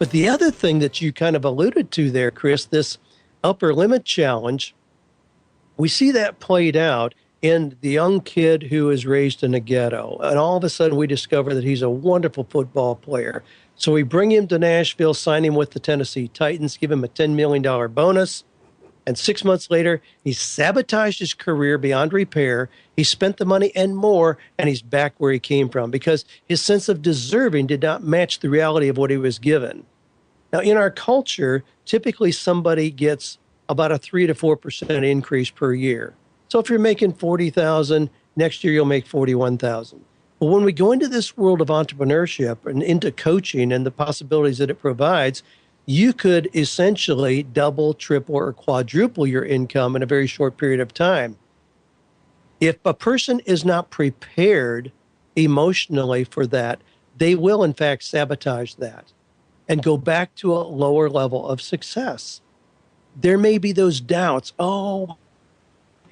But the other thing that you kind of alluded to there, Chris, this upper limit challenge, we see that played out in the young kid who is raised in a ghetto. And all of a sudden we discover that he's a wonderful football player. So we bring him to Nashville, sign him with the Tennessee Titans, give him a $10 million bonus. And 6 months later, he sabotaged his career beyond repair. He spent the money and more, and he's back where he came from because his sense of deserving did not match the reality of what he was given. Now, in our culture, typically somebody gets about a 3 to 4% increase per year. So if you're making $40,000, next year you'll make $41,000. But when we go into this world of entrepreneurship and into coaching and the possibilities that it provides, you could essentially double, triple, or quadruple your income in a very short period of time. If a person is not prepared emotionally for that, they will in fact sabotage that and go back to a lower level of success. There may be those doubts. Oh,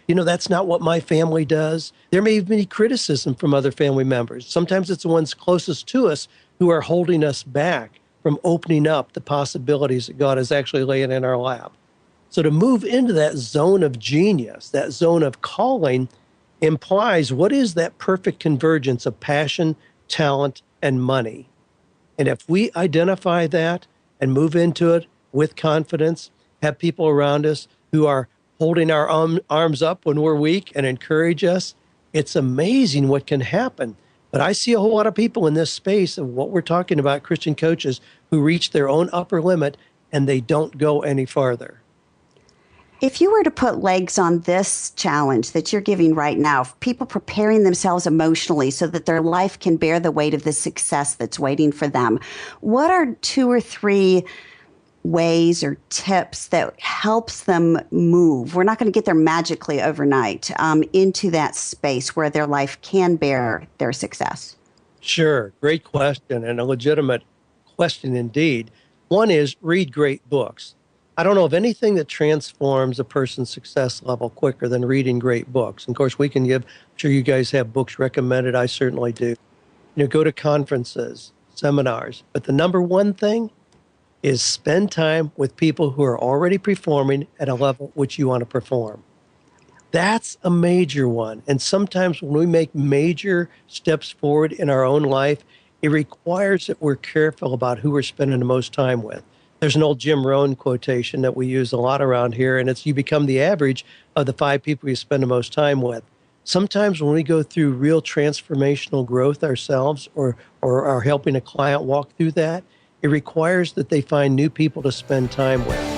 that's not what my family does. There may even be criticism from other family members. Sometimes it's the ones closest to us who are holding us back from opening up the possibilities that God is actually laying in our lap. So to move into that zone of genius, that zone of calling, implies what is that perfect convergence of passion, talent, and money. And if we identify that and move into it with confidence, have people around us who are holding our arms up when we're weak and encourage us, it's amazing what can happen. But I see a whole lot of people in this space of what we're talking about, Christian coaches, who reach their own upper limit and they don't go any farther. If you were to put legs on this challenge that you're giving right now, people preparing themselves emotionally so that their life can bear the weight of the success that's waiting for them, what are 2 or 3 ways or tips that helps them move? We're not going to get there magically overnight into that space where their life can bear their success. Sure. Great question and a legitimate question indeed. One is read great books. I don't know of anything that transforms a person's success level quicker than reading great books. And of course, I'm sure you guys have books recommended. I certainly do. Go to conferences, seminars. But the number one thing is spend time with people who are already performing at a level which you want to perform. That's a major one. And sometimes when we make major steps forward in our own life, it requires that we're careful about who we're spending the most time with. There's an old Jim Rohn quotation that we use a lot around here, and it's you become the average of the 5 people you spend the most time with. Sometimes when we go through real transformational growth ourselves or are helping a client walk through that, it requires that they find new people to spend time with.